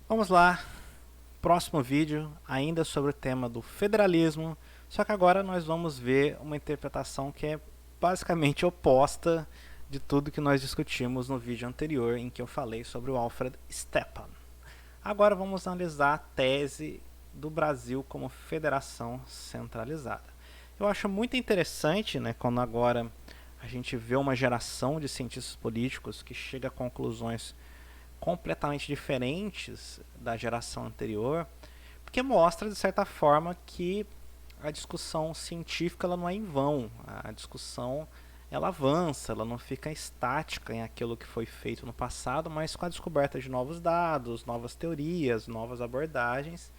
Vamos lá, próximo vídeo ainda sobre o tema do federalismo, só que agora nós vamos ver uma interpretação que é basicamente oposta de tudo que nós discutimos no vídeo anterior em que eu falei sobre o Alfred Stepan. Agora vamos analisar a tese do Brasil como federação centralizada. Eu acho muito interessante, né, quando agora a gente vê uma geração de cientistas políticos que chega a conclusões completamente diferentes da geração anterior, porque mostra, de certa forma, que a discussão científica ela não é em vão. A discussão ela avança, ela não fica estática em aquilo que foi feito no passado, mas com a descoberta de novos dados, novas teorias, novas abordagens,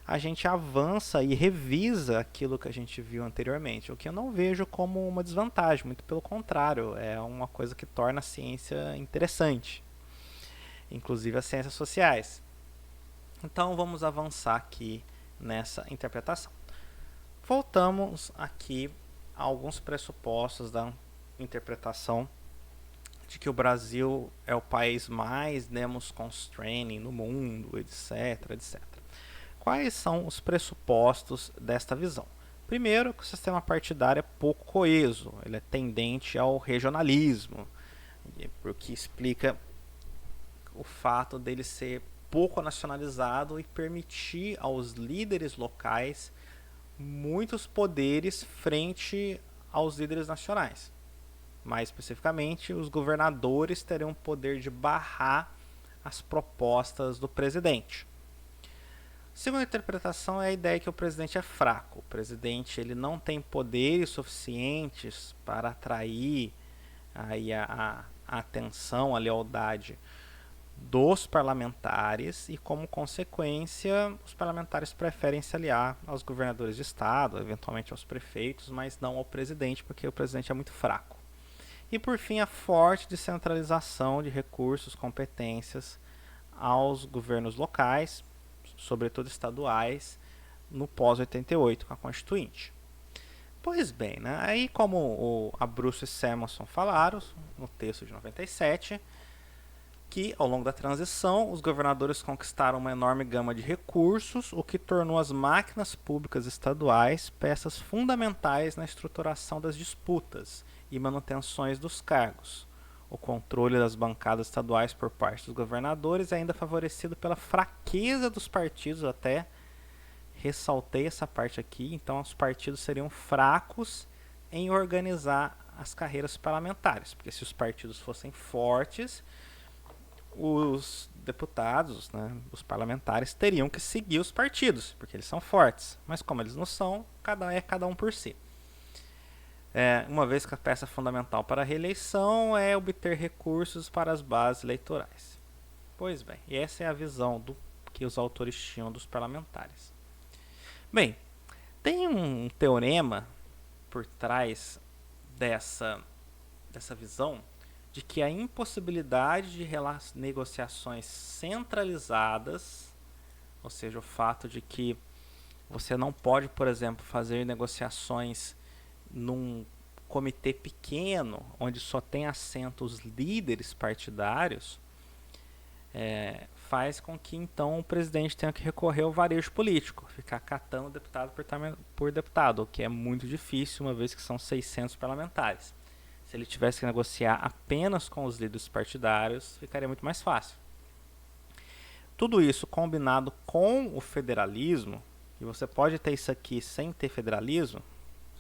a gente avança e revisa aquilo que a gente viu anteriormente, o que eu não vejo como uma desvantagem, muito pelo contrário, é uma coisa que torna a ciência interessante, inclusive as ciências sociais. Então vamos avançar aqui nessa interpretação. Voltamos aqui a alguns pressupostos da interpretação de que o Brasil é o país mais demos constraining no mundo, etc, etc. Quais são os pressupostos desta visão? Primeiro, que o sistema partidário é pouco coeso, ele é tendente ao regionalismo, o que explica o fato dele ser pouco nacionalizado e permitir aos líderes locais muitos poderes frente aos líderes nacionais. Mais especificamente, os governadores teriam o poder de barrar as propostas do presidente. A segunda interpretação é a ideia que o presidente é fraco. O presidente ele não tem poderes suficientes para atrair aí a atenção, a lealdade dos parlamentares e, como consequência, os parlamentares preferem se aliar aos governadores de estado, eventualmente aos prefeitos, mas não ao presidente, porque o presidente é muito fraco. E, por fim, a forte descentralização de recursos, competências aos governos locais, sobretudo estaduais, no pós-88, com a Constituinte. Pois bem, né? Aí como a Bruce e Samuelson falaram no texto de 97, que ao longo da transição os governadores conquistaram uma enorme gama de recursos, o que tornou as máquinas públicas estaduais peças fundamentais na estruturação das disputas e manutenções dos cargos. O controle das bancadas estaduais por parte dos governadores é ainda favorecido pela fraqueza dos partidos, até ressaltei essa parte aqui, então os partidos seriam fracos em organizar as carreiras parlamentares, porque se os partidos fossem fortes, os deputados, né, os parlamentares teriam que seguir os partidos, porque eles são fortes, mas como eles não são, cada um por si. Uma vez que a peça fundamental para a reeleição é obter recursos para as bases eleitorais. Pois bem, e essa é a visão que os autores tinham dos parlamentares. Bem, tem um teorema por trás dessa visão de que a impossibilidade de negociações centralizadas, ou seja, o fato de que você não pode, por exemplo, fazer negociações num comitê pequeno, onde só tem assento os líderes partidários, faz com que então o presidente tenha que recorrer ao varejo político, ficar catando deputado por deputado, o que é muito difícil, uma vez que são 600 parlamentares. Se ele tivesse que negociar apenas com os líderes partidários, ficaria muito mais fácil. Tudo isso combinado com o federalismo, e você pode ter isso aqui sem ter federalismo,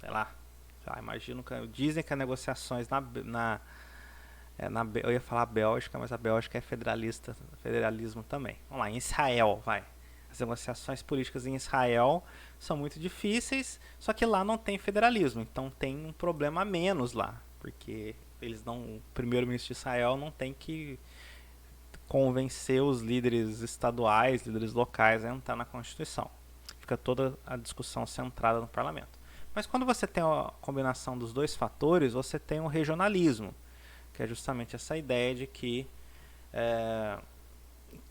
sei lá, imagino que dizem que as negociações eu ia falar Bélgica, mas a Bélgica é federalismo também. Vamos lá, em Israel, as negociações políticas em Israel são muito difíceis, só que lá não tem federalismo, então tem um problema a menos lá, porque o primeiro-ministro de Israel não tem que convencer os líderes estaduais, líderes locais a entrar na Constituição. Fica toda a discussão centrada no parlamento. Mas quando você tem a combinação dos dois fatores, você tem o regionalismo, que é justamente essa ideia de que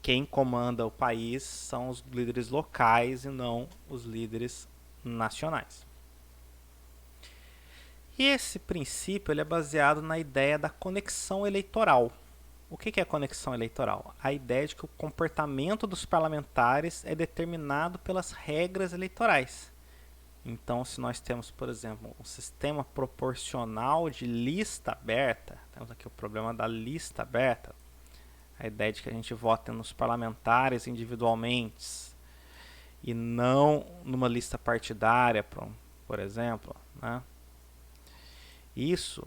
quem comanda o país são os líderes locais e não os líderes nacionais. E esse princípio ele é baseado na ideia da conexão eleitoral. O que é conexão eleitoral? A ideia de que o comportamento dos parlamentares é determinado pelas regras eleitorais. Então, se nós temos, por exemplo, um sistema proporcional de lista aberta, temos aqui o problema da lista aberta, a ideia de que a gente vota nos parlamentares individualmente e não numa lista partidária, por exemplo, né? Isso...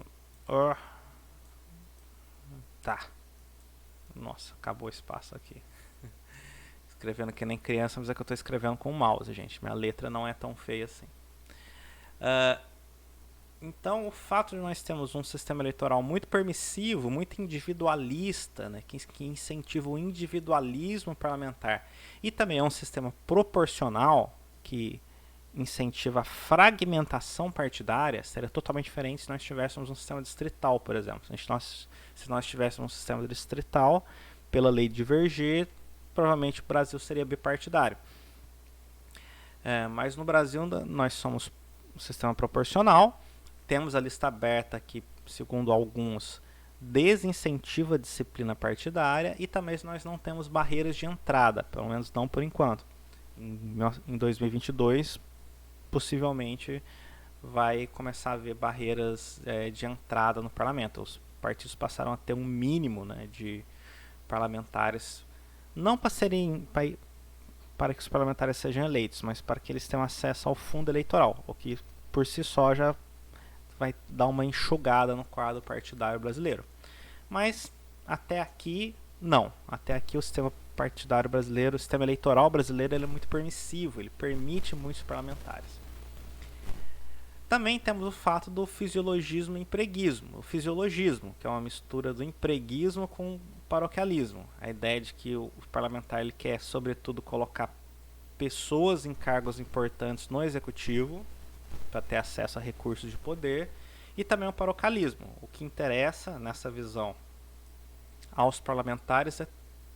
tá. Nossa, acabou o espaço aqui. Escrevendo que nem criança, mas é que eu estou escrevendo com o mouse, gente. Minha letra não é tão feia assim. Então, o fato de nós termos um sistema eleitoral muito permissivo, muito individualista, né, que incentiva o individualismo parlamentar, e também é um sistema proporcional, que incentiva a fragmentação partidária, seria totalmente diferente se nós tivéssemos um sistema distrital, por exemplo. Se nós tivéssemos um sistema distrital, pela lei de Verger, provavelmente o Brasil seria bipartidário. Mas no Brasil nós somos um sistema proporcional, temos a lista aberta que, segundo alguns, desincentiva a disciplina partidária, e também nós não temos barreiras de entrada, pelo menos não por enquanto. Em 2022, possivelmente vai começar a haver barreiras de entrada no parlamento. Os partidos passaram a ter um mínimo, né, de parlamentares, não para que os parlamentares sejam eleitos, mas para que eles tenham acesso ao fundo eleitoral, o que por si só já vai dar uma enxugada no quadro partidário brasileiro. Mas até aqui, não. Até aqui o sistema partidário brasileiro, o sistema eleitoral brasileiro, ele é muito permissivo, ele permite muitos parlamentares. Também temos o fato do fisiologismo e empreguismo. O fisiologismo, que é uma mistura do empreguismo com o paroquialismo. A ideia de que o parlamentar ele quer, sobretudo, colocar pessoas em cargos importantes no executivo, para ter acesso a recursos de poder, e também o paroquialismo. O que interessa nessa visão aos parlamentares é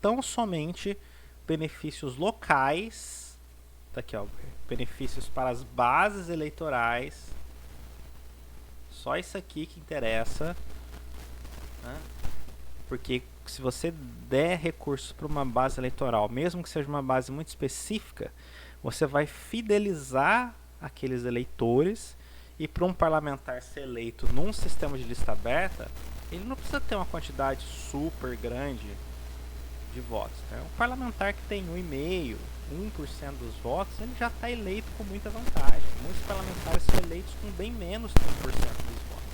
tão somente benefícios locais, tá aqui, ó, benefícios para as bases eleitorais, só isso aqui que interessa, né? Porque se você der recursos para uma base eleitoral, mesmo que seja uma base muito específica, você vai fidelizar aqueles eleitores, e para um parlamentar ser eleito num sistema de lista aberta, ele não precisa ter uma quantidade super grande de votos. Né? Um parlamentar que tem 1,5%, 1% dos votos, ele já está eleito com muita vantagem. Muitos parlamentares são eleitos com bem menos que 1% dos votos.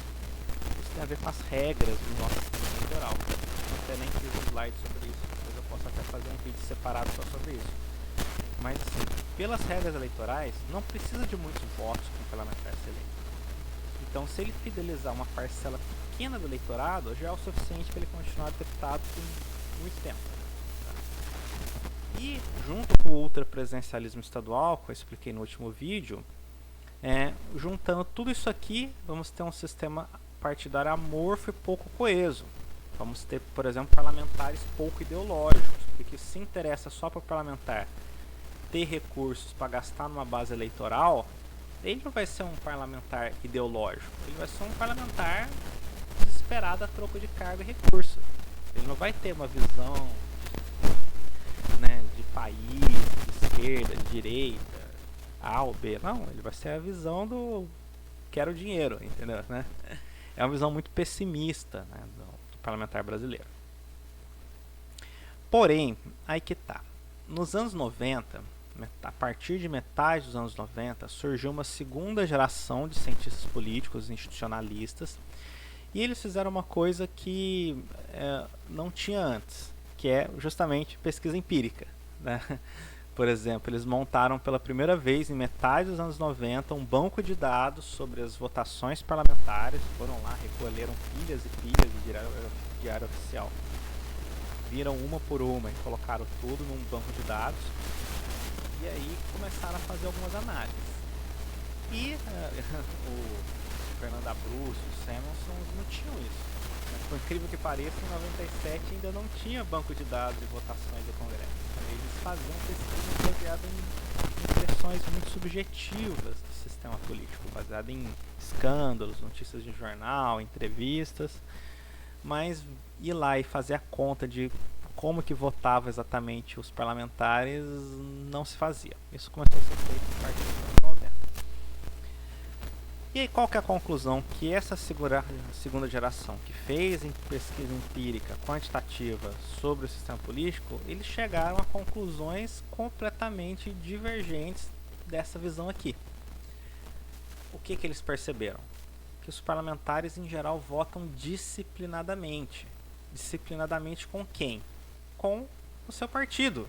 Isso tem a ver com as regras do nosso sistema eleitoral. Eu até nem fiz um slide sobre isso, mas eu posso até fazer um vídeo separado só sobre isso. Mas, assim, pelas regras eleitorais, não precisa de muitos votos para um parlamentar ser eleito. Então, se ele fidelizar uma parcela pequena do eleitorado, já é o suficiente para ele continuar deputado por muito tempo. Tá? E, junto com o ultrapresidencialismo estadual, que eu expliquei no último vídeo, juntando tudo isso aqui, vamos ter um sistema partidário amorfo e pouco coeso. Vamos ter, por exemplo, parlamentares pouco ideológicos, porque se interessa só para o parlamentar ter recursos para gastar numa base eleitoral, ele não vai ser um parlamentar ideológico, ele vai ser um parlamentar desesperado a troco de cargo e recurso. Ele não vai ter uma visão, né, de país, de esquerda, de direita, A ou B, não, ele vai ser a visão do quero dinheiro, entendeu? Né? É uma visão muito pessimista, né, do parlamentar brasileiro. Porém, aí que tá. Nos anos 90, a partir de metade dos anos 90, surgiu uma segunda geração de cientistas políticos institucionalistas, e eles fizeram uma coisa que não tinha antes, que é justamente pesquisa empírica, né? Por exemplo, eles montaram pela primeira vez, em metade dos anos 90, um banco de dados sobre as votações parlamentares, foram lá, recolheram pilhas e pilhas de diário oficial, viram uma por uma e colocaram tudo num banco de dados, e aí começaram a fazer algumas análises. E o Fernando Abruzzo, o Samuelson não tinham isso. Mas, por incrível que pareça, em 97 ainda não tinha banco de dados de votações do Congresso. Eles faziam pesquisa baseada em impressões muito subjetivas do sistema político, baseada em escândalos, notícias de jornal, entrevistas. mas ir lá e fazer a conta de como que votava exatamente os parlamentares não se fazia. Isso começou a ser feito a partir dos anos 90. E aí qual que é a conclusão? Que essa segunda geração que fez pesquisa empírica quantitativa sobre o sistema político, eles chegaram a conclusões completamente divergentes dessa visão aqui. O que eles perceberam? Que os parlamentares em geral votam disciplinadamente. Disciplinadamente com quem? Com o seu partido.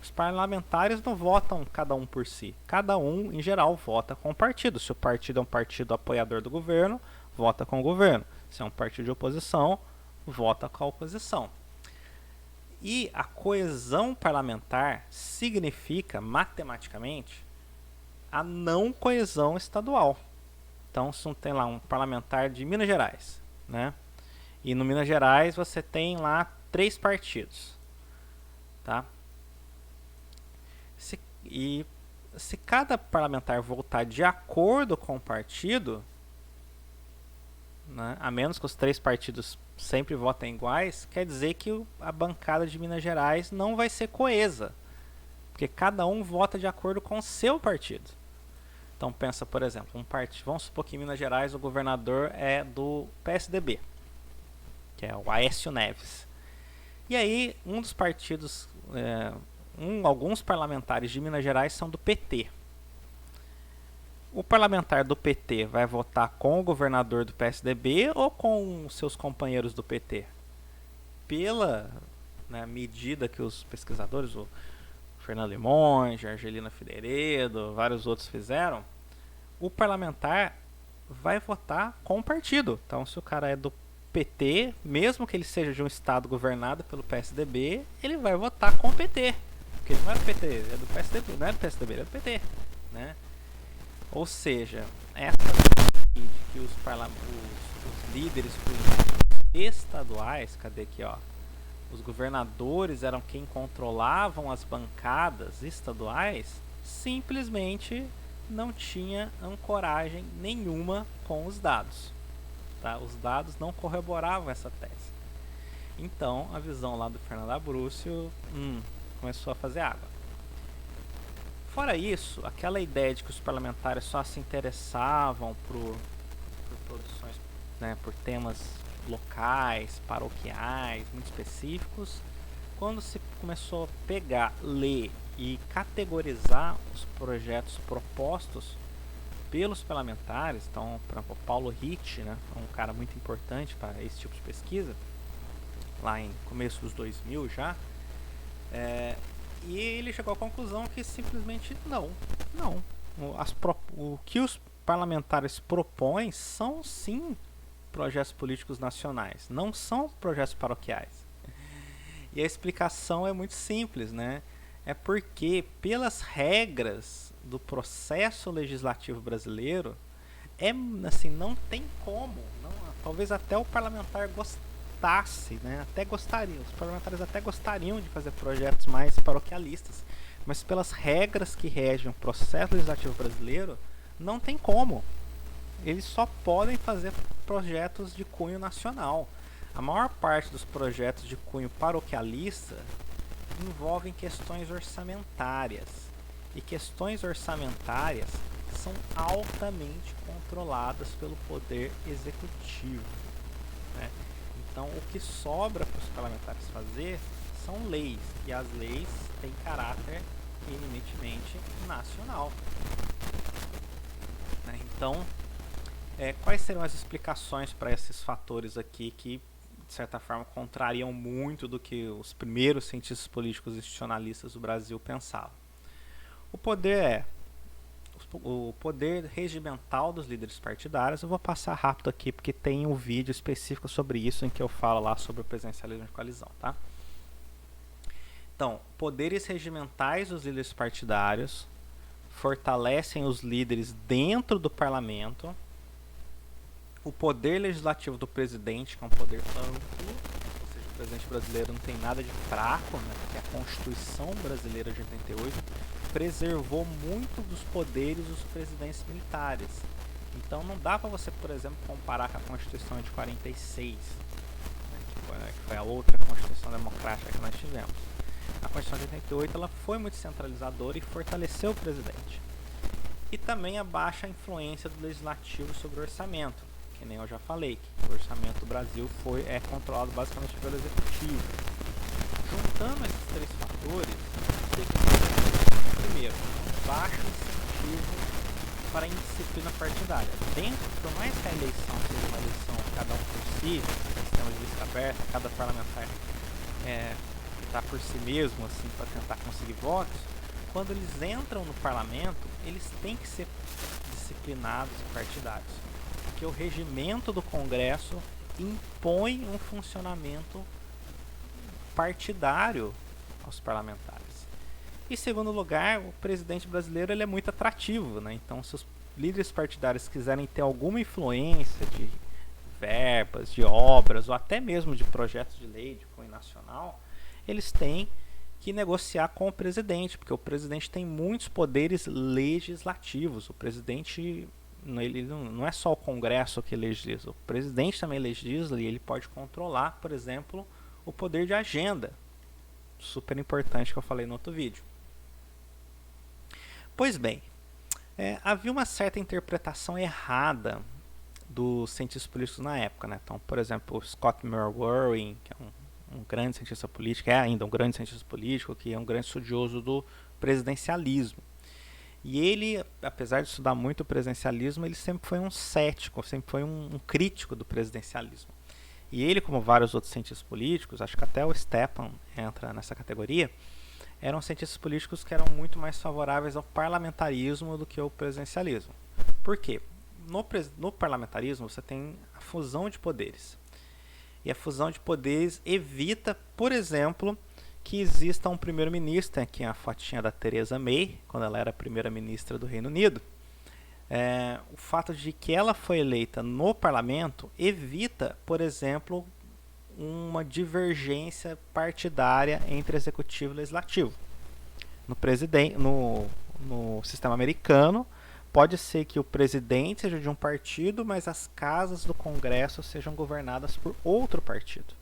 Os parlamentares não votam cada um por si. Cada um, em geral, vota com o partido. Se o partido é um partido apoiador do governo, vota com o governo. Se é um partido de oposição, vota com a oposição. E a coesão parlamentar significa, matematicamente, a não coesão estadual. Então, se não tem lá um parlamentar de Minas Gerais, né? E no Minas Gerais você tem lá 3 partidos, tá? Se cada parlamentar votar de acordo com o partido, né, a menos que os 3 partidos sempre votem iguais, quer dizer que a bancada de Minas Gerais não vai ser coesa, porque cada um vota de acordo com o seu partido. Então pensa, por exemplo, vamos supor que em Minas Gerais o governador é do PSDB, que é o Aécio Neves. E aí um dos partidos, alguns parlamentares de Minas Gerais são do PT. O parlamentar do PT vai votar com o governador do PSDB ou com os seus companheiros do PT? Pela medida que os pesquisadores, o Fernando Limonge, Argelina Figueiredo, vários outros fizeram, o parlamentar vai votar com o partido. Então, se o cara é do PT, mesmo que ele seja de um estado governado pelo PSDB, ele vai votar com o PT. Porque ele não é do PT, ele é do PSDB, não é do PSDB, ele é do PT, né? Ou seja, essa de que os líderes políticos estaduais, cadê aqui, ó? Os governadores eram quem controlavam as bancadas estaduais, simplesmente não tinha ancoragem nenhuma com os dados. Tá? Os dados não corroboravam essa tese. Então, a visão lá do Fernando Abruzzo começou a fazer água. Fora isso, aquela ideia de que os parlamentares só se interessavam por produções, por temas locais, paroquiais, muito específicos, quando se começou a pegar, ler e categorizar os projetos propostos pelos parlamentares, então, por exemplo, Paulo Ritt, é um cara muito importante para esse tipo de pesquisa, lá em começo dos 2000 já, e ele chegou à conclusão que simplesmente não. O que os parlamentares propõem são sim projetos políticos nacionais, não são projetos paroquiais. E a explicação é muito simples, é porque pelas regras do processo legislativo brasileiro, não tem como, talvez até o parlamentar gostasse, até gostaria, os parlamentares até gostariam de fazer projetos mais paroquialistas, mas pelas regras que regem o processo legislativo brasileiro, não tem como. Eles só podem fazer projetos de cunho nacional. A maior parte dos projetos de cunho paroquialista envolvem questões orçamentárias. E questões orçamentárias são altamente controladas pelo poder executivo. Então, o que sobra para os parlamentares fazer são leis. E as leis têm caráter eminentemente nacional. Então, quais seriam as explicações para esses fatores aqui que, de certa forma, contrariam muito do que os primeiros cientistas políticos institucionalistas do Brasil pensavam? O poder regimental dos líderes partidários. Eu vou passar rápido aqui porque tem um vídeo específico sobre isso em que eu falo lá sobre o presidencialismo de coalizão, tá? Então, poderes regimentais dos líderes partidários fortalecem os líderes dentro do parlamento. O poder legislativo do presidente, que é um poder amplo, ou seja, o presidente brasileiro não tem nada de fraco, porque a Constituição brasileira de 88 preservou muito dos poderes dos presidentes militares. Então não dá para você, por exemplo, comparar com a Constituição de 46, que foi a outra Constituição Democrática que nós tivemos. A Constituição de 88 ela foi muito centralizadora e fortaleceu o presidente. E também a baixa influência do legislativo sobre o orçamento, que nem eu já falei, que o orçamento do Brasil é controlado basicamente pelo executivo. Juntando esses três fatores, primeiro, um baixo incentivo para a indisciplina partidária. Por mais que a eleição seja uma eleição cada um por si, sistema de lista aberta, cada parlamentar está por si mesmo assim, para tentar conseguir votos, quando eles entram no parlamento, eles têm que ser disciplinados e partidários. Porque o regimento do Congresso impõe um funcionamento partidário aos parlamentares. Em segundo lugar, o presidente brasileiro ele é muito atrativo, né? Então, se os líderes partidários quiserem ter alguma influência de verbas, de obras ou até mesmo de projetos de lei de cunho nacional, eles têm que negociar com o presidente, porque o presidente tem muitos poderes legislativos. O presidente ele não é só o Congresso que legisla, o presidente também legisla e ele pode controlar, por exemplo, o poder de agenda. Super importante que eu falei no outro vídeo. Pois bem, havia uma certa interpretação errada dos cientistas políticos na época, né? Então, por exemplo, Scott Merwin, que é um grande cientista político, é ainda um grande cientista político, que é um grande estudioso do presidencialismo. E ele, apesar de estudar muito o presidencialismo, ele sempre foi um cético, sempre foi um crítico do presidencialismo. E ele, como vários outros cientistas políticos, acho que até o Stepan entra nessa categoria, eram cientistas políticos que eram muito mais favoráveis ao parlamentarismo do que ao presidencialismo. Por quê? No parlamentarismo você tem a fusão de poderes. E a fusão de poderes evita, por exemplo, que exista um primeiro-ministro, aqui a fotinha da Theresa May, quando ela era primeira-ministra do Reino Unido. O fato de que ela foi eleita no parlamento evita, por exemplo, uma divergência partidária entre executivo e legislativo. No sistema americano, pode ser que o presidente seja de um partido, mas as casas do Congresso sejam governadas por outro partido.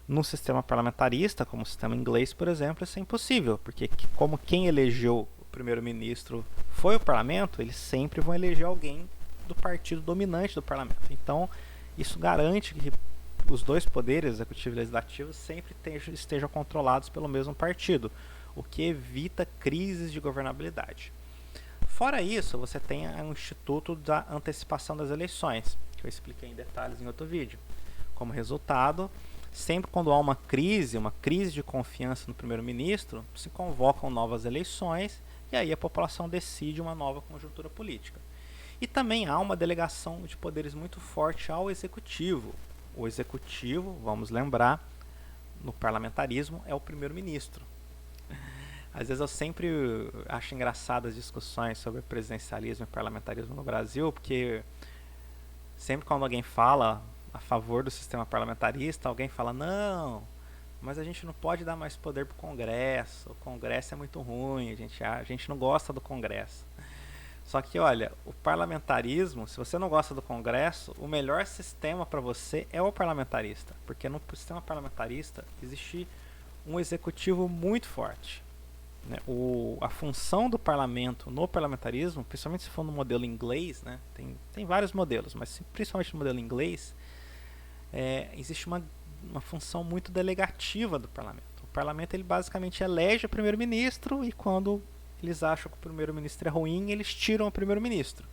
No sistema parlamentarista, como o sistema inglês, por exemplo, isso é impossível, porque como quem elegeu o primeiro-ministro foi o parlamento, eles sempre vão eleger alguém do partido dominante do parlamento. Então, isso garante que os dois poderes, executivo e legislativo, sempre estejam controlados pelo mesmo partido, o que evita crises de governabilidade. Fora isso, você tem o Instituto da Antecipação das Eleições, que eu expliquei em detalhes em outro vídeo. Como resultado, sempre quando há uma crise de confiança no primeiro-ministro, se convocam novas eleições e aí a população decide uma nova conjuntura política. E também há uma delegação de poderes muito forte ao executivo. O executivo, vamos lembrar, no parlamentarismo é o primeiro-ministro. Às vezes eu sempre acho engraçado as discussões sobre presidencialismo e parlamentarismo no Brasil, porque sempre quando alguém fala a favor do sistema parlamentarista, alguém fala, não, mas a gente não pode dar mais poder para o Congresso é muito ruim, a gente não gosta do Congresso. Só que, olha, o parlamentarismo, se você não gosta do Congresso, o melhor sistema para você é o parlamentarista, porque no sistema parlamentarista existe um executivo muito forte. Né? A função do parlamento no parlamentarismo, principalmente se for no modelo inglês, né? Tem vários modelos, mas principalmente no modelo inglês, existe uma função muito delegativa do parlamento. O parlamento ele basicamente elege o primeiro-ministro e quando eles acham que o primeiro-ministro é ruim, eles tiram o primeiro-ministro.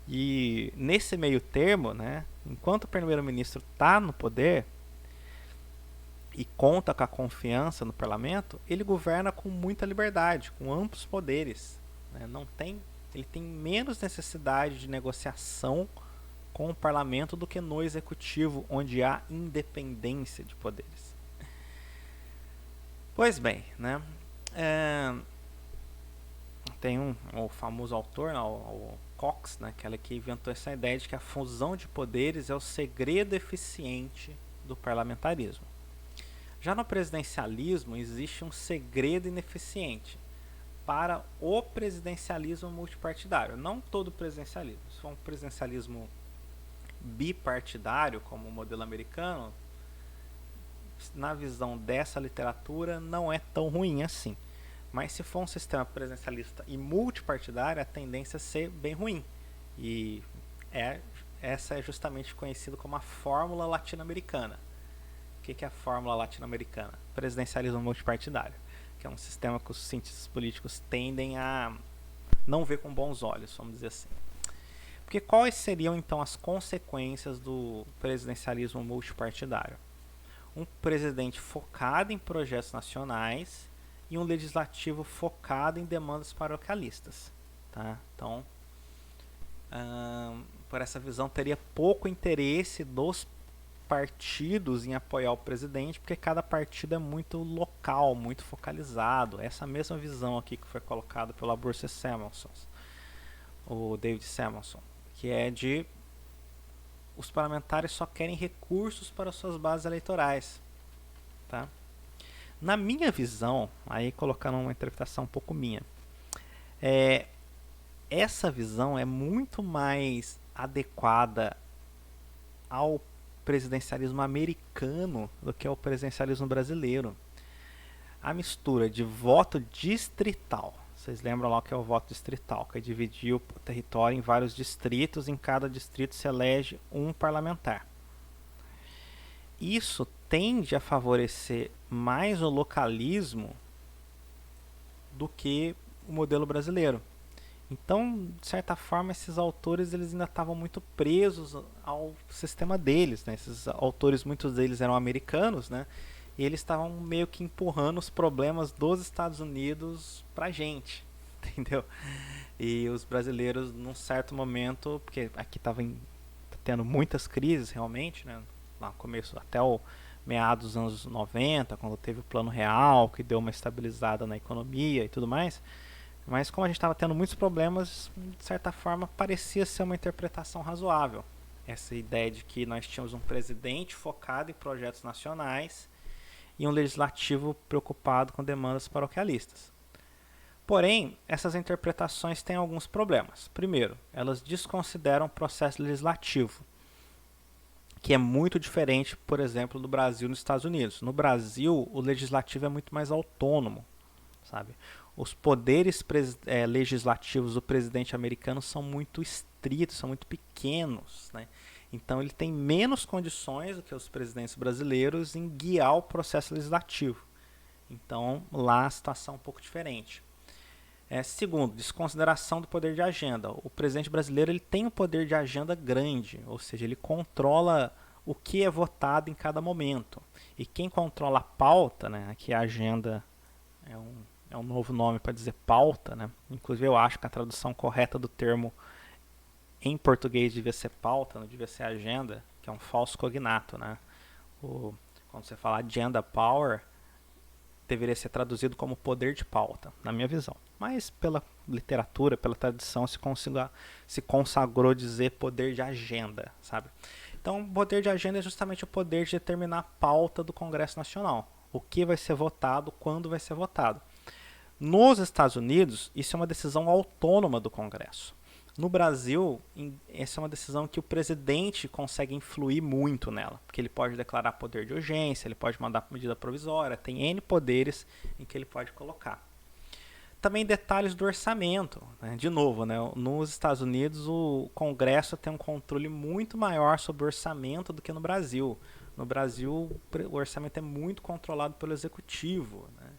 E nesse meio termo, né, enquanto o primeiro-ministro está no poder e conta com a confiança no parlamento, ele governa com muita liberdade, com amplos poderes. Né, ele tem menos necessidade de negociação com o parlamento do que no executivo, onde há independência de poderes. Pois bem, né? Tem o famoso autor, o Cox, né, aquele que inventou essa ideia de que a fusão de poderes é o segredo eficiente do parlamentarismo. Já no presidencialismo existe um segredo ineficiente para o presidencialismo multipartidário. Não todo presidencialismo. Se for um presidencialismo bipartidário, como o modelo americano, na visão dessa literatura, não é tão ruim assim. Mas se for um sistema presidencialista e multipartidário, a tendência é ser bem ruim. E essa é justamente conhecida como a fórmula latino-americana. O que é a fórmula latino-americana? Presidencialismo multipartidário, que é um sistema que os cientistas políticos tendem a não ver com bons olhos, vamos dizer assim. Porque quais seriam então as consequências do presidencialismo multipartidário? Um presidente focado em projetos nacionais e um legislativo focado em demandas paroquialistas. Tá? Então, por essa visão, teria pouco interesse dos partidos em apoiar o presidente, porque cada partido é muito local, muito focalizado. Essa mesma visão aqui que foi colocada pelo Bruce Samuelson, o David Samuelson, que é de os parlamentares só querem recursos para suas bases eleitorais. Tá? Na minha visão, aí colocando uma interpretação um pouco minha, essa visão é muito mais adequada ao presidencialismo americano do que ao presidencialismo brasileiro. A mistura de voto distrital, vocês lembram lá o que é o voto distrital, que é dividir o território em vários distritos, em cada distrito se elege um parlamentar. Isso tende a favorecer mais o localismo do que o modelo brasileiro. Então, de certa forma, esses autores eles ainda estavam muito presos ao sistema deles, né? Esses autores, muitos deles eram americanos, né? E eles estavam meio que empurrando os problemas dos Estados Unidos pra gente, entendeu? E os brasileiros, num certo momento, porque aqui estava tendo muitas crises realmente, né? Lá no começo, até o meados dos anos 90, quando teve o Plano Real, que deu uma estabilizada na economia e tudo mais. Mas como a gente estava tendo muitos problemas, de certa forma parecia ser uma interpretação razoável. Essa ideia de que nós tínhamos um presidente focado em projetos nacionais e um legislativo preocupado com demandas paroquialistas. Porém, essas interpretações têm alguns problemas. Primeiro, elas desconsideram o processo legislativo, que é muito diferente, por exemplo, do Brasil e nos Estados Unidos. No Brasil, o legislativo é muito mais autônomo, sabe? Os poderes legislativos do presidente americano são muito estritos, são muito pequenos, né? Então ele tem menos condições do que os presidentes brasileiros em guiar o processo legislativo. Então lá a situação é um pouco diferente. Segundo, desconsideração do poder de agenda. O presidente brasileiro ele tem um poder de agenda grande, ou seja, ele controla o que é votado em cada momento. E quem controla a pauta, né, aqui a agenda é um novo nome para dizer pauta, né? Inclusive eu acho que a tradução correta do termo em português devia ser pauta, não devia ser agenda, que é um falso cognato, né? Quando você fala agenda power, deveria ser traduzido como poder de pauta, na minha visão. Mas pela literatura, pela tradição, se consagrou dizer poder de agenda, sabe? Então, o poder de agenda é justamente o poder de determinar a pauta do Congresso Nacional. O que vai ser votado, quando vai ser votado. Nos Estados Unidos, isso é uma decisão autônoma do Congresso. No Brasil, essa é uma decisão que o presidente consegue influir muito nela, porque ele pode declarar poder de urgência, ele pode mandar medida provisória, tem N poderes em que ele pode colocar. Também detalhes do orçamento, né? De novo, né? Nos Estados Unidos o Congresso tem um controle muito maior sobre o orçamento do que no Brasil. No Brasil o orçamento é muito controlado pelo Executivo, né?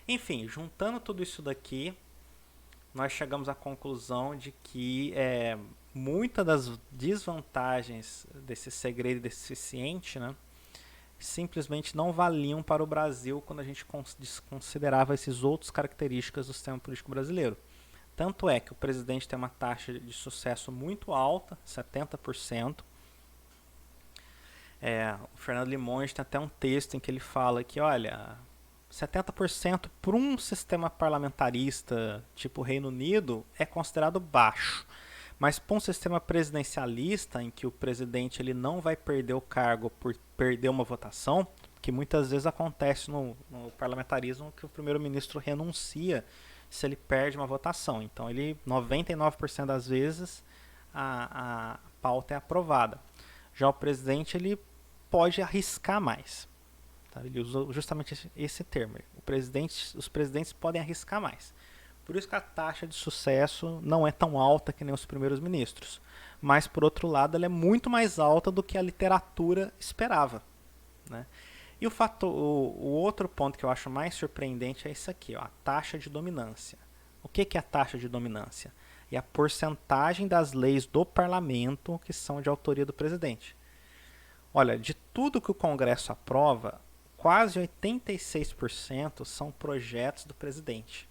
Enfim, juntando tudo isso daqui, nós chegamos à conclusão de que muitas das desvantagens desse segredo deficiente, né, simplesmente não valiam para o Brasil quando a gente considerava essas outras características do sistema político brasileiro. Tanto é que o presidente tem uma taxa de sucesso muito alta, 70%. O Fernando Limões tem até um texto em que ele fala que, olha, 70% para um sistema parlamentarista tipo Reino Unido é considerado baixo. Mas para um sistema presidencialista, em que o presidente ele não vai perder o cargo por perder uma votação, que muitas vezes acontece no parlamentarismo, que o primeiro-ministro renuncia se ele perde uma votação. Então, 99% das vezes, a pauta é aprovada. Já o presidente ele pode arriscar mais. Tá? Ele usou justamente esse termo. Os presidentes podem arriscar mais. Por isso que a taxa de sucesso não é tão alta que nem os primeiros ministros. Mas, por outro lado, ela é muito mais alta do que a literatura esperava. Né? E o outro ponto que eu acho mais surpreendente é isso aqui, ó, a taxa de dominância. O que é a taxa de dominância? É a porcentagem das leis do parlamento que são de autoria do presidente. Olha, de tudo que o Congresso aprova, quase 86% são projetos do presidente.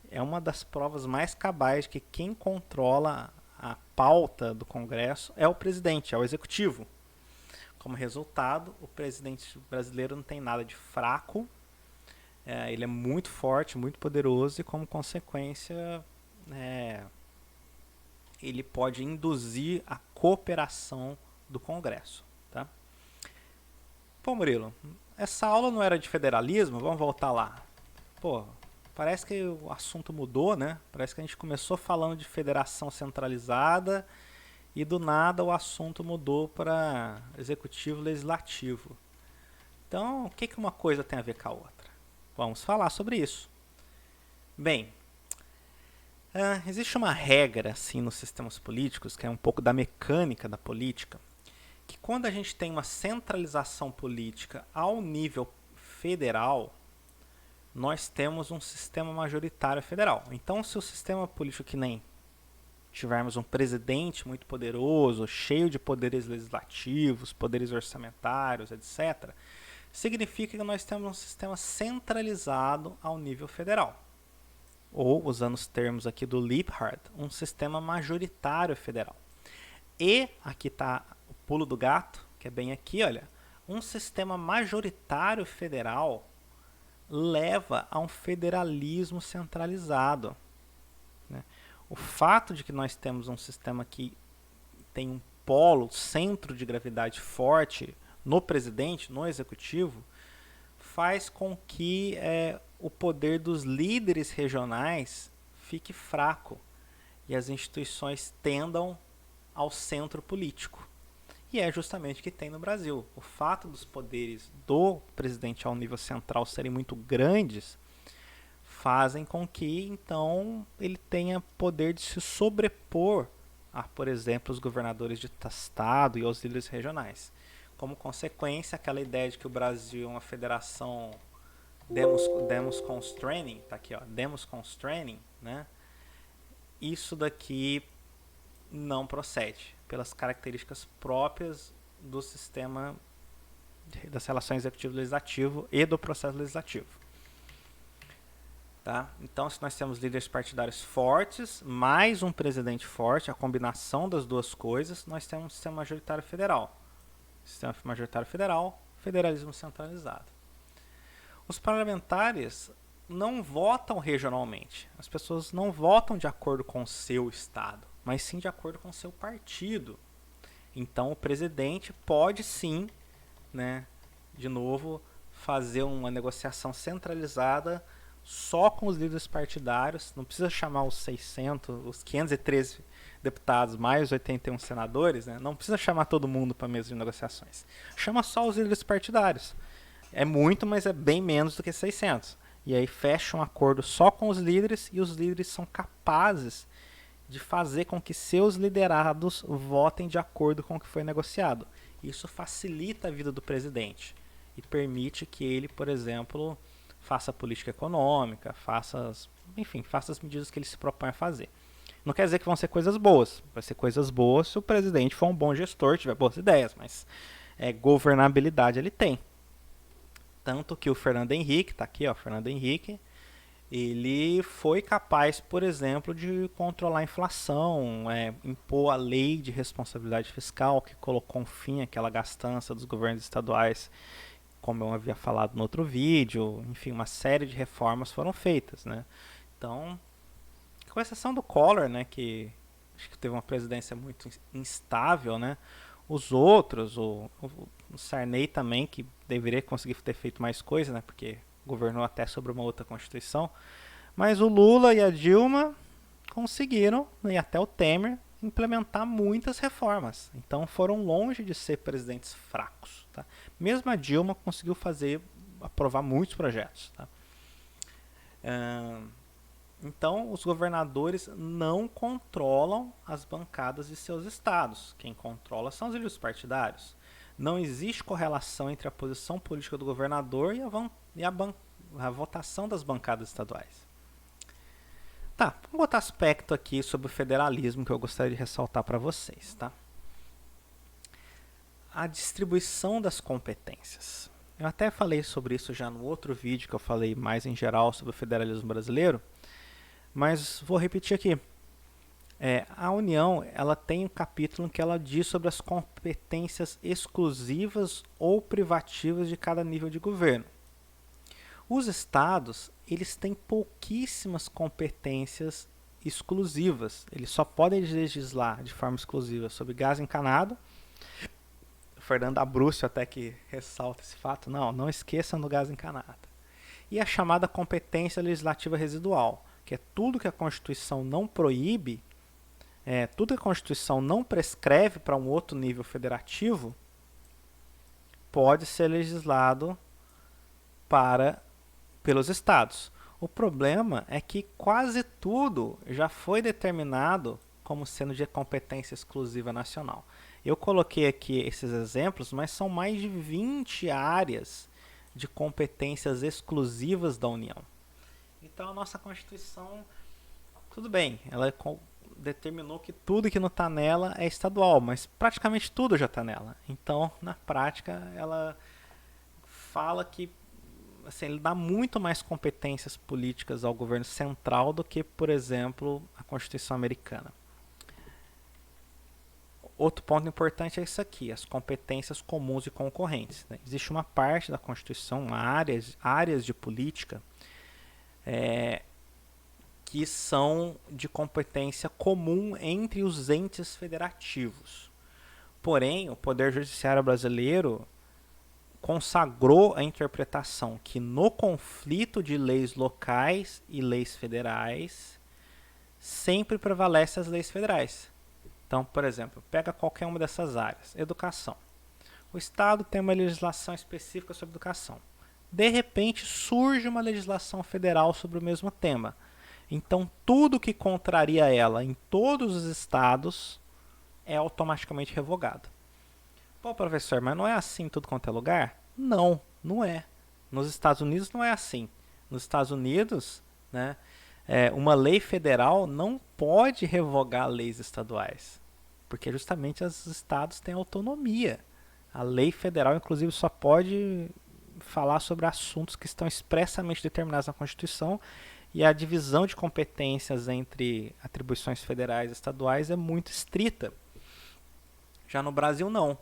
É uma das provas mais cabais de que quem controla a pauta do Congresso é o presidente, é o executivo. Como resultado, o presidente brasileiro não tem nada de fraco, ele é muito forte, muito poderoso e, como consequência, ele pode induzir a cooperação do Congresso. Tá? Pô, Murilo, essa aula não era de federalismo? Vamos voltar lá. Pô, parece que o assunto mudou, né? Parece que a gente começou falando de federação centralizada e do nada o assunto mudou para executivo legislativo. Então, o que uma coisa tem a ver com a outra? Vamos falar sobre isso. Bem, existe uma regra assim nos sistemas políticos, que é um pouco da mecânica da política, que quando a gente tem uma centralização política ao nível federal, nós temos um sistema majoritário federal. Então, se o sistema político que nem tivermos um presidente muito poderoso, cheio de poderes legislativos, poderes orçamentários, etc., significa que nós temos um sistema centralizado ao nível federal. Ou, usando os termos aqui do Liebhardt, um sistema majoritário federal. E, aqui está o pulo do gato, que é bem aqui, olha, um sistema majoritário federal leva a um federalismo centralizado. Né? O fato de que nós temos um sistema que tem um polo, centro de gravidade forte no presidente, no executivo, faz com que o poder dos líderes regionais fique fraco e as instituições tendam ao centro político. E é justamente o que tem no Brasil. O fato dos poderes do presidente ao nível central serem muito grandes fazem com que, então, ele tenha poder de se sobrepor a, por exemplo, os governadores de estado e aos líderes regionais. Como consequência, aquela ideia de que o Brasil é uma federação demos constraining, tá aqui, ó, demos constraining, né? Isso daqui não procede, pelas características próprias do sistema das relações executivo-legislativo e do processo legislativo. Tá? Então, se nós temos líderes partidários fortes, mais um presidente forte, a combinação das duas coisas, nós temos um sistema majoritário federal. Sistema majoritário federal, federalismo centralizado. Os parlamentares não votam regionalmente. As pessoas não votam de acordo com o seu estado, mas sim de acordo com o seu partido. Então, o presidente pode sim, né, de novo, fazer uma negociação centralizada só com os líderes partidários. Não precisa chamar os 513 deputados mais os 81 senadores, né? Não precisa chamar todo mundo para a mesa de negociações. Chama só os líderes partidários. É muito, mas é bem menos do que 600. E aí fecha um acordo só com os líderes e os líderes são capazes de fazer com que seus liderados votem de acordo com o que foi negociado. Isso facilita a vida do presidente e permite que ele, por exemplo, faça política econômica, faça as medidas que ele se propõe a fazer. Não quer dizer que vão ser coisas boas. Vai ser coisas boas se o presidente for um bom gestor, tiver boas ideias, mas governabilidade ele tem. Tanto que o Fernando Henrique, está aqui, ó, Fernando Henrique, ele foi capaz, por exemplo, de controlar a inflação, impor a lei de responsabilidade fiscal, que colocou um fim àquela gastança dos governos estaduais, como eu havia falado no outro vídeo. Enfim, uma série de reformas foram feitas, né? Então, com exceção do Collor, né, que acho que teve uma presidência muito instável, né? Os outros, o Sarney também, que deveria conseguir ter feito mais coisa, né, porque governou até sobre uma outra constituição. Mas o Lula e a Dilma conseguiram, e até o Temer, implementar muitas reformas. Então foram longe de ser presidentes fracos. Tá? Mesmo a Dilma conseguiu aprovar muitos projetos. Tá? Então os governadores não controlam as bancadas de seus estados. Quem controla são os líderes partidários. Não existe correlação entre a posição política do governador e a votação das bancadas estaduais. Tá, vamos botar aspecto aqui sobre o federalismo que eu gostaria de ressaltar para vocês. Tá? A distribuição das competências. Eu até falei sobre isso já no outro vídeo que eu falei mais em geral sobre o federalismo brasileiro, mas vou repetir aqui. A União ela tem um capítulo em que ela diz sobre as competências exclusivas ou privativas de cada nível de governo. Os estados eles têm pouquíssimas competências exclusivas. Eles só podem legislar de forma exclusiva sobre gás encanado. O Fernando Abrúcio até que ressalta esse fato. Não esqueçam do gás encanado. E a chamada competência legislativa residual, que é tudo que a Constituição não proíbe, tudo que a Constituição não prescreve para um outro nível federativo, pode ser legislado pelos estados. O problema é que quase tudo já foi determinado como sendo de competência exclusiva nacional. Eu coloquei aqui esses exemplos, mas são mais de 20 áreas de competências exclusivas da União. Então a nossa Constituição, tudo bem, ela determinou que tudo que não está nela é estadual, mas praticamente tudo já está nela. Então, na prática, ela fala que assim, ele dá muito mais competências políticas ao governo central do que, por exemplo, a Constituição americana. Outro ponto importante é isso aqui, as competências comuns e concorrentes. Né? Existe uma parte da Constituição, áreas de política, que são de competência comum entre os entes federativos. Porém, o Poder Judiciário brasileiro consagrou a interpretação que no conflito de leis locais e leis federais sempre prevalece as leis federais. Então, por exemplo, pega qualquer uma dessas áreas. Educação. O Estado tem uma legislação específica sobre educação. De repente, surge uma legislação federal sobre o mesmo tema. Então, tudo que contraria ela em todos os estados é automaticamente revogado. Pô, professor, mas não é assim em tudo quanto é lugar? Não é. Nos Estados Unidos não é assim. Nos Estados Unidos, né, uma lei federal não pode revogar leis estaduais, porque justamente os estados têm autonomia. A lei federal, inclusive, só pode falar sobre assuntos que estão expressamente determinados na Constituição, e a divisão de competências entre atribuições federais e estaduais é muito estrita. Já no Brasil, não. No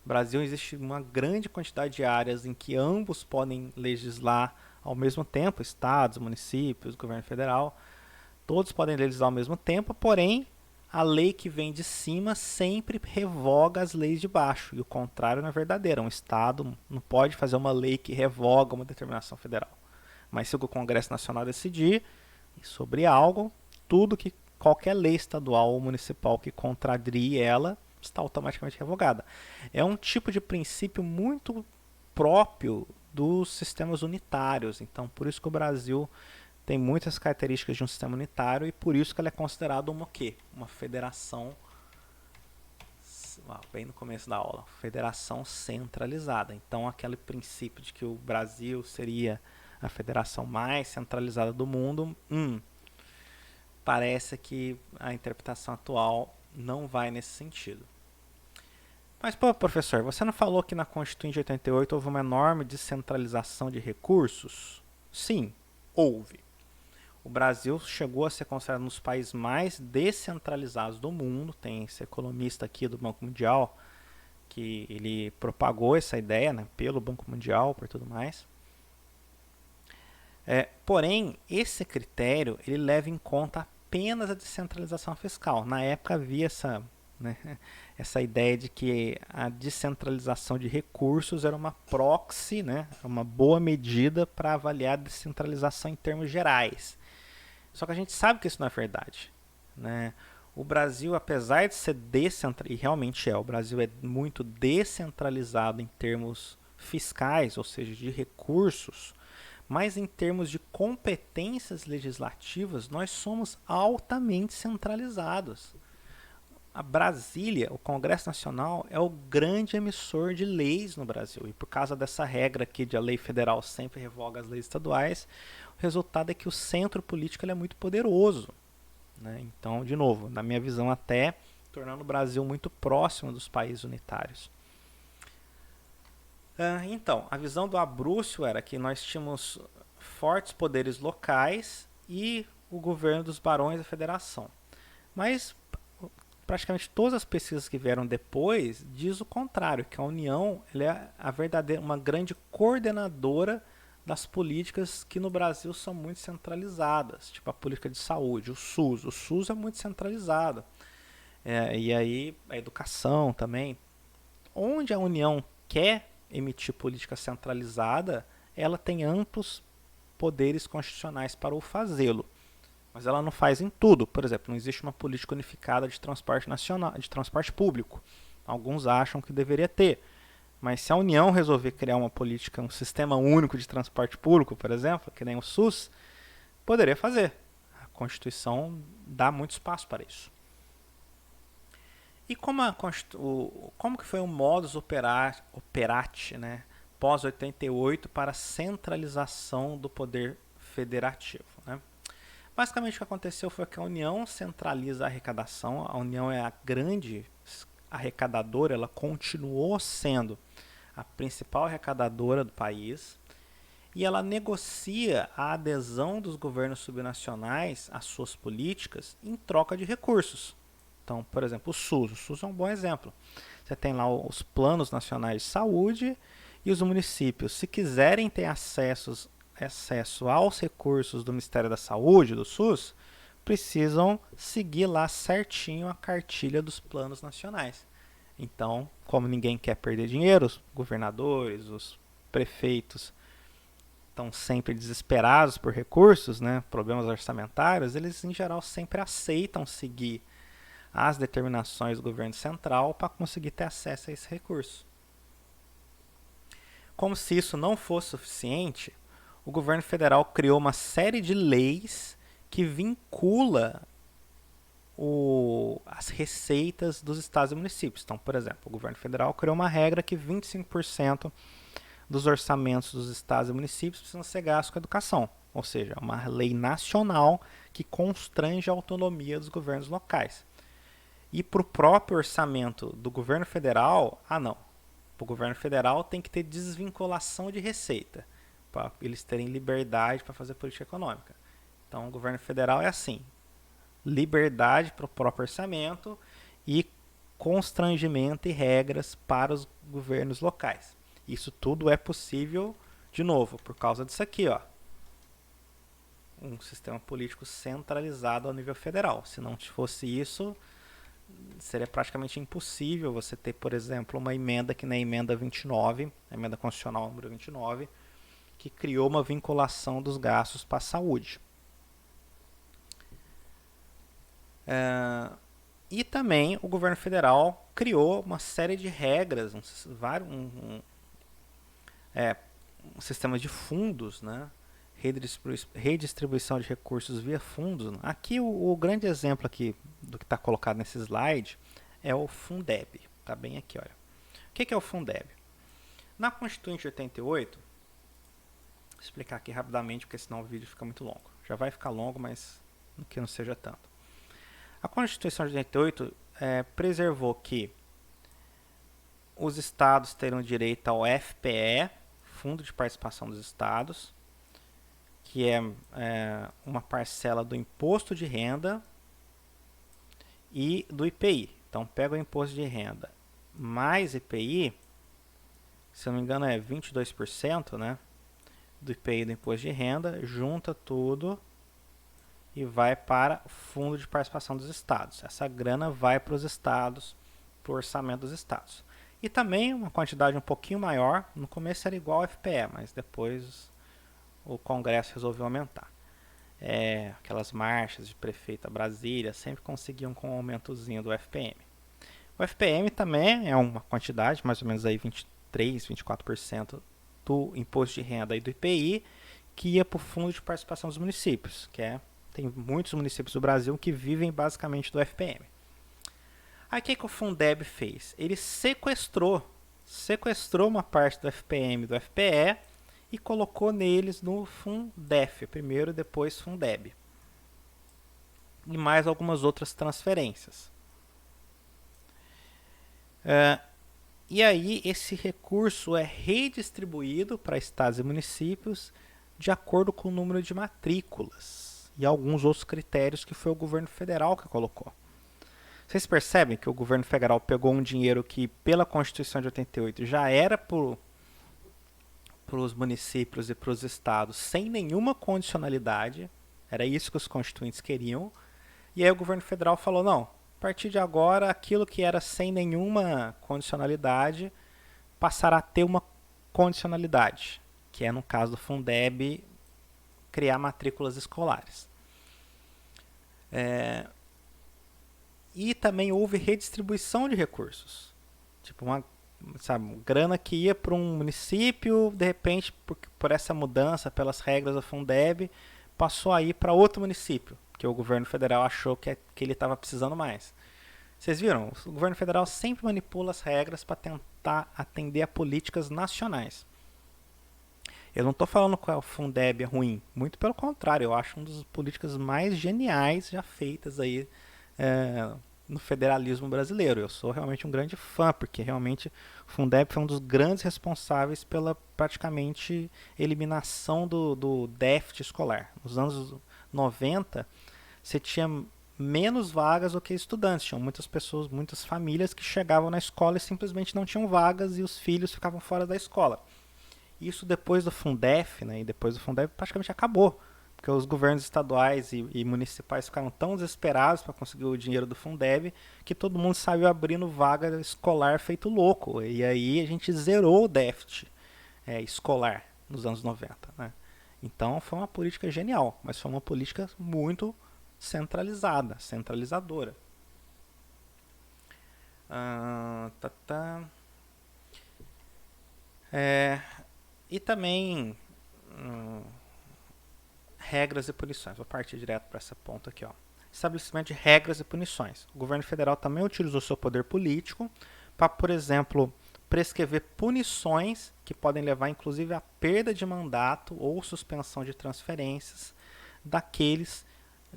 Brasil existe uma grande quantidade de áreas em que ambos podem legislar ao mesmo tempo, estados, municípios, governo federal, todos podem legislar ao mesmo tempo, porém, a lei que vem de cima sempre revoga as leis de baixo, e o contrário não é verdadeiro. Um estado não pode fazer uma lei que revoga uma determinação federal. Mas se o Congresso Nacional decidir sobre algo, qualquer lei estadual ou municipal que contrarie ela está automaticamente revogada. É um tipo de princípio muito próprio dos sistemas unitários. Então, por isso que o Brasil tem muitas características de um sistema unitário e por isso que ele é considerado uma quê? Uma federação, bem no começo da aula, federação centralizada. Então, aquele princípio de que o Brasil seria a federação mais centralizada do mundo, parece que a interpretação atual não vai nesse sentido. Mas, pô, professor, você não falou que na Constituinte de 88 houve uma enorme descentralização de recursos? Sim, houve. O Brasil chegou a ser considerado um dos países mais descentralizados do mundo. Tem esse economista aqui do Banco Mundial que ele propagou essa ideia, né, pelo Banco Mundial, por tudo mais. Porém, esse critério ele leva em conta apenas a descentralização fiscal. Na época havia essa ideia de que a descentralização de recursos era uma proxy, uma boa medida para avaliar a descentralização em termos gerais. Só que a gente sabe que isso não é verdade. O Brasil, apesar de ser descentralizado, e realmente o Brasil é muito descentralizado em termos fiscais, ou seja, de recursos, mas em termos de competências legislativas, nós somos altamente centralizados. A Brasília, o Congresso Nacional, é o grande emissor de leis no Brasil. E por causa dessa regra aqui de a lei federal sempre revoga as leis estaduais, o resultado é que o centro político ele é muito poderoso. Né? Então, de novo, na minha visão, até tornando o Brasil muito próximo dos países unitários. Então, a visão do Abrúcio era que nós tínhamos fortes poderes locais e o governo dos barões da federação. Mas praticamente todas as pesquisas que vieram depois diz o contrário, que a União ela é a verdadeira, uma grande coordenadora das políticas que no Brasil são muito centralizadas, tipo a política de saúde, o SUS. O SUS é muito centralizado. E aí a educação também. Onde a União quer emitir política centralizada, ela tem amplos poderes constitucionais para o fazê-lo. Mas ela não faz em tudo. Por exemplo, não existe uma política unificada de transporte nacional, de transporte público. Alguns acham que deveria ter. Mas se a União resolver criar uma política, um sistema único de transporte público, por exemplo, que nem o SUS, poderia fazer. A Constituição dá muito espaço para isso. E como que foi o modus operandi, né, pós 88 para a centralização do poder federativo? Né? Basicamente o que aconteceu foi que a União centraliza a arrecadação, a União é a grande arrecadadora, ela continuou sendo a principal arrecadadora do país e ela negocia a adesão dos governos subnacionais às suas políticas em troca de recursos. Então, por exemplo, o SUS é um bom exemplo. Você tem lá os planos nacionais de saúde e os municípios, se quiserem ter acesso aos recursos do Ministério da Saúde, do SUS, precisam seguir lá certinho a cartilha dos planos nacionais. Então, como ninguém quer perder dinheiro, os governadores, os prefeitos estão sempre desesperados por recursos, né, problemas orçamentários, eles em geral sempre aceitam seguir as determinações do governo central para conseguir ter acesso a esse recurso. Como se isso não fosse suficiente, o governo federal criou uma série de leis que vincula as receitas dos estados e municípios. Então, por exemplo, o governo federal criou uma regra que 25% dos orçamentos dos estados e municípios precisam ser gastos com educação. Ou seja, uma lei nacional que constrange a autonomia dos governos locais. E para o próprio orçamento do governo federal, não. O governo federal tem que ter desvinculação de receita, para eles terem liberdade para fazer política econômica. Então, o governo federal é assim, liberdade para o próprio orçamento e constrangimento e regras para os governos locais. Isso tudo é possível, de novo, por causa disso aqui, ó. Um sistema político centralizado ao nível federal. Se não fosse isso, seria praticamente impossível você ter, por exemplo, uma emenda que nem a emenda 29, a emenda constitucional número 29, que criou uma vinculação dos gastos para a saúde. E também o governo federal criou uma série de regras, um sistema de fundos, né? Redistribuição de recursos via fundos. Aqui o grande exemplo aqui do que está colocado nesse slide é o Fundeb. Está bem aqui, olha. O que é o Fundeb? Na Constituinte de 88, vou explicar aqui rapidamente, porque senão o vídeo fica muito longo. Já vai ficar longo, mas que não seja tanto. A Constituição de 88 preservou que os estados terão direito ao FPE, Fundo de Participação dos Estados, que é uma parcela do imposto de renda e do IPI. Então, pega o imposto de renda mais IPI, se eu não me engano é 22%, né, do IPI do imposto de renda, junta tudo e vai para o Fundo de Participação dos Estados. Essa grana vai para os estados, para o orçamento dos estados. E também uma quantidade um pouquinho maior, no começo era igual ao FPE, mas depois o Congresso resolveu aumentar. aquelas marchas de prefeito a Brasília, sempre conseguiam com um aumentozinho do FPM. O FPM também é uma quantidade, mais ou menos aí 23, 24% do imposto de renda e do IPI, que ia para o Fundo de Participação dos Municípios, tem muitos municípios do Brasil que vivem basicamente do FPM. Aí o que o Fundeb fez? Ele sequestrou uma parte do FPM e do FPE e colocou neles no Fundef, primeiro, depois Fundeb. E mais algumas outras transferências. E aí esse recurso é redistribuído para estados e municípios de acordo com o número de matrículas e alguns outros critérios que foi o governo federal que colocou. Vocês percebem que o governo federal pegou um dinheiro que, pela Constituição de 88, já era para os municípios e para os estados sem nenhuma condicionalidade, era isso que os constituintes queriam, e aí o governo federal falou, não, a partir de agora, aquilo que era sem nenhuma condicionalidade passará a ter uma condicionalidade, que é, no caso do Fundeb, criar matrículas escolares. E também houve redistribuição de recursos. Tipo, uma grana que ia para um município, de repente, por essa mudança, pelas regras do Fundeb, passou a ir para outro município, porque o governo federal achou que ele estava precisando mais. Vocês viram? O governo federal sempre manipula as regras para tentar atender a políticas nacionais. Eu não estou falando que o Fundeb é ruim, muito pelo contrário, eu acho uma das políticas mais geniais já feitas aí no federalismo brasileiro. Eu sou realmente um grande fã, porque realmente o Fundeb foi um dos grandes responsáveis pela praticamente eliminação do déficit escolar. Nos anos 90, você tinha menos vagas do que estudantes. Tinham muitas pessoas, muitas famílias que chegavam na escola e simplesmente não tinham vagas e os filhos ficavam fora da escola. Isso depois do Fundef, né, e depois do Fundeb praticamente acabou, porque os governos estaduais e municipais ficaram tão desesperados para conseguir o dinheiro do Fundeb que todo mundo saiu abrindo vaga escolar feito louco. E aí a gente zerou o déficit escolar nos anos 90. Né? Então foi uma política genial, mas foi uma política muito centralizadora. E também regras e punições. Vou partir direto para esse ponto aqui. Estabelecimento de regras e punições. O governo federal também utilizou seu poder político para, por exemplo, prescrever punições que podem levar inclusive à perda de mandato ou suspensão de transferências daqueles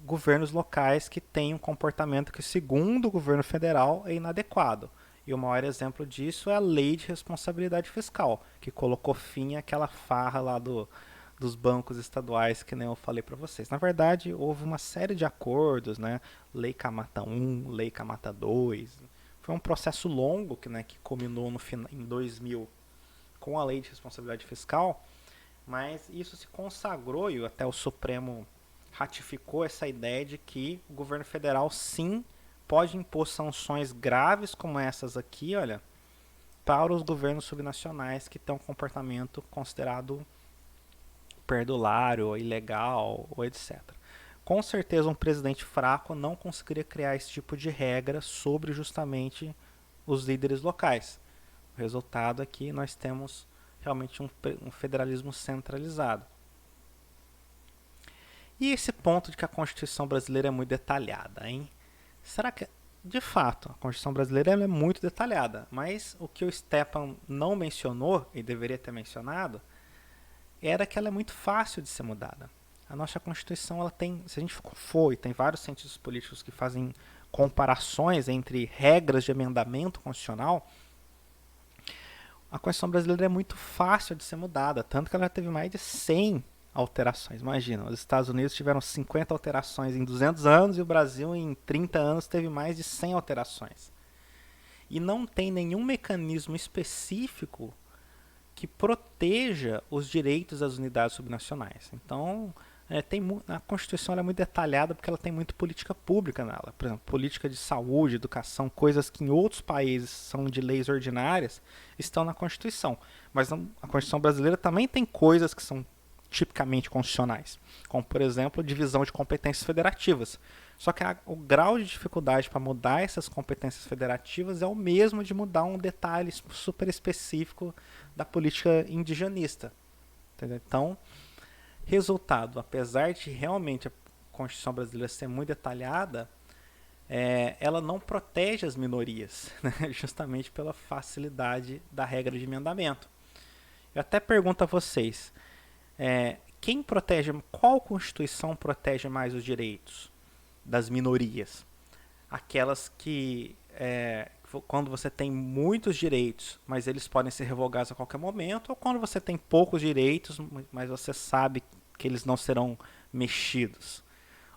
governos locais que têm um comportamento que, segundo o governo federal, é inadequado. E o maior exemplo disso é a Lei de Responsabilidade Fiscal, que colocou fim àquela farra lá dos bancos estaduais que nem eu falei para vocês. Na verdade, houve uma série de acordos, né? Lei Camata 1, Lei Camata 2. Foi um processo longo que culminou em 2000 com a Lei de Responsabilidade Fiscal, mas isso se consagrou e até o Supremo ratificou essa ideia de que o governo federal sim pode impor sanções graves como essas aqui, olha, para os governos subnacionais que têm um comportamento considerado perdulário, ou ilegal, ou etc. Com certeza um presidente fraco não conseguiria criar esse tipo de regra sobre justamente os líderes locais. O resultado é que nós temos realmente um federalismo centralizado. E esse ponto de que a Constituição brasileira é muito detalhada, hein? Será que, de fato, a Constituição brasileira é muito detalhada, mas o que o Stepan não mencionou, e deveria ter mencionado, era que ela é muito fácil de ser mudada. A nossa Constituição, ela tem, se a gente for, e tem vários cientistas políticos que fazem comparações entre regras de emendamento constitucional, a Constituição brasileira é muito fácil de ser mudada, tanto que ela já teve mais de 100 alterações. Imagina, os Estados Unidos tiveram 50 alterações em 200 anos e o Brasil em 30 anos teve mais de 100 alterações. E não tem nenhum mecanismo específico que proteja os direitos das unidades subnacionais. Então, a Constituição é muito detalhada porque ela tem muita política pública nela. Por exemplo, política de saúde, educação, coisas que em outros países são de leis ordinárias, estão na Constituição. Mas a Constituição brasileira também tem coisas que são tipicamente constitucionais, como, por exemplo, divisão de competências federativas. Só que o grau de dificuldade para mudar essas competências federativas é o mesmo de mudar um detalhe super específico da política indigenista. Entendeu? Então, resultado, apesar de realmente a Constituição brasileira ser muito detalhada, ela não protege as minorias, né? Justamente pela facilidade da regra de emendamento. Eu até pergunto a vocês, qual Constituição protege mais os direitos das minorias? Aquelas que, quando você tem muitos direitos, mas eles podem ser revogados a qualquer momento, ou quando você tem poucos direitos, mas você sabe que eles não serão mexidos?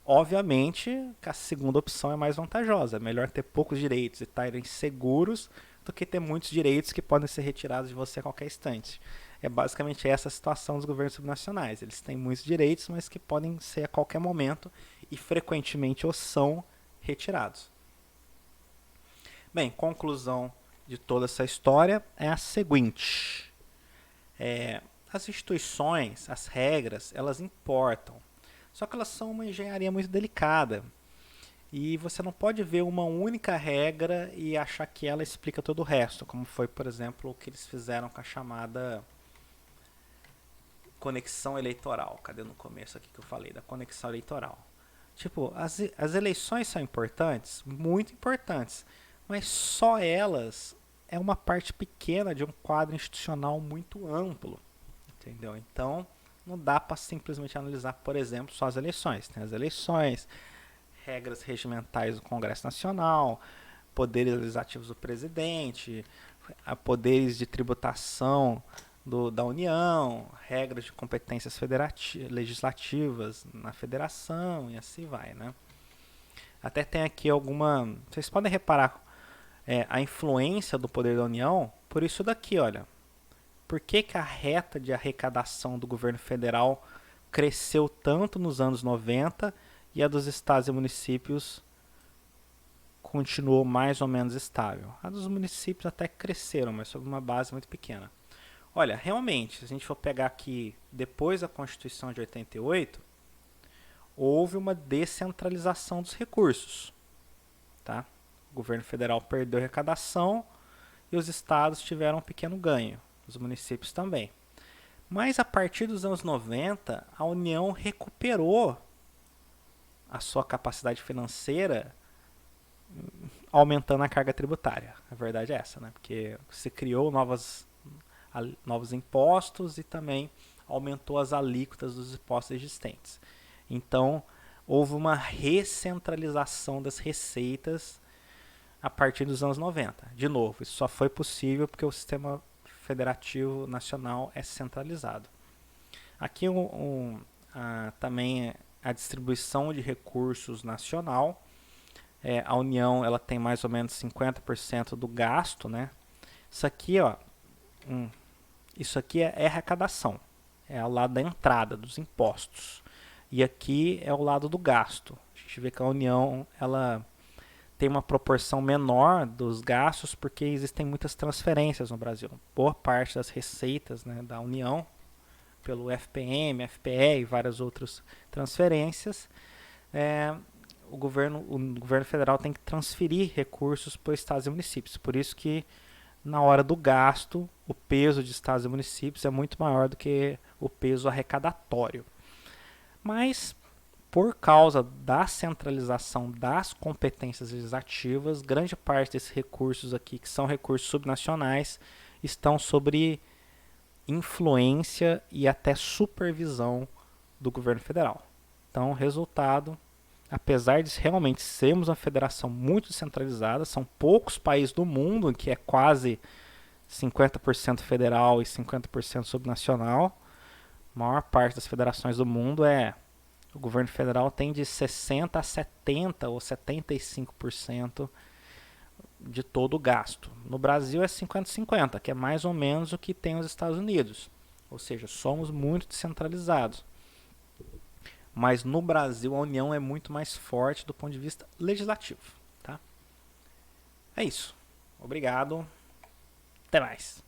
Obviamente que a segunda opção é mais vantajosa. É melhor ter poucos direitos e estarem seguros do que ter muitos direitos que podem ser retirados de você a qualquer instante. É basicamente essa a situação dos governos subnacionais. Eles têm muitos direitos, mas que podem ser a qualquer momento e frequentemente ou são retirados. Bem, conclusão de toda essa história é a seguinte. As instituições, as regras, elas importam. Só que elas são uma engenharia muito delicada. E você não pode ver uma única regra e achar que ela explica todo o resto, como foi, por exemplo, o que eles fizeram com a chamada conexão eleitoral. Cadê no começo aqui que eu falei da conexão eleitoral? Tipo, as eleições são importantes, muito importantes, mas só elas é uma parte pequena de um quadro institucional muito amplo, entendeu? Então, não dá para simplesmente analisar, por exemplo, só as eleições. Tem as eleições, regras regimentais do Congresso Nacional, poderes legislativos do presidente, poderes de tributação da União, regras de competências legislativas na federação e assim vai, né? Até tem aqui alguma... Vocês podem reparar a influência do poder da União por isso daqui, olha. Por que a reta de arrecadação do governo federal cresceu tanto nos anos 90 e a dos estados e municípios continuou mais ou menos estável? A dos municípios até cresceram, mas sobre uma base muito pequena. Olha, realmente, se a gente for pegar aqui, depois da Constituição de 88, houve uma descentralização dos recursos. Tá? O governo federal perdeu arrecadação e os estados tiveram um pequeno ganho. Os municípios também. Mas a partir dos anos 90, a União recuperou a sua capacidade financeira aumentando a carga tributária. A verdade é essa, né? Porque se criou novos impostos e também aumentou as alíquotas dos impostos existentes. Então, houve uma recentralização das receitas a partir dos anos 90. De novo, isso só foi possível porque o sistema federativo nacional é centralizado. Aqui também a distribuição de recursos nacional. A União ela tem mais ou menos 50% do gasto, né? Isso aqui, ó, isso aqui é arrecadação, é o lado da entrada dos impostos. E aqui é o lado do gasto. A gente vê que a União ela tem uma proporção menor dos gastos porque existem muitas transferências no Brasil. Boa parte das receitas, né, da União, pelo FPM, FPE e várias outras transferências, o governo federal tem que transferir recursos para estados e municípios. Por isso que na hora do gasto, o peso de estados e municípios é muito maior do que o peso arrecadatório. Mas por causa da centralização das competências legislativas, grande parte desses recursos aqui, que são recursos subnacionais, estão sob influência e até supervisão do governo federal. Então, resultado, apesar de realmente sermos uma federação muito descentralizada, são poucos países do mundo em que é quase 50% federal e 50% subnacional. A maior parte das federações do mundo o governo federal tem de 60% a 70% ou 75% de todo o gasto. No Brasil é 50-50, que é mais ou menos o que tem os Estados Unidos. Ou seja, somos muito descentralizados. Mas no Brasil a União é muito mais forte do ponto de vista legislativo. Tá? É isso. Obrigado. Até mais.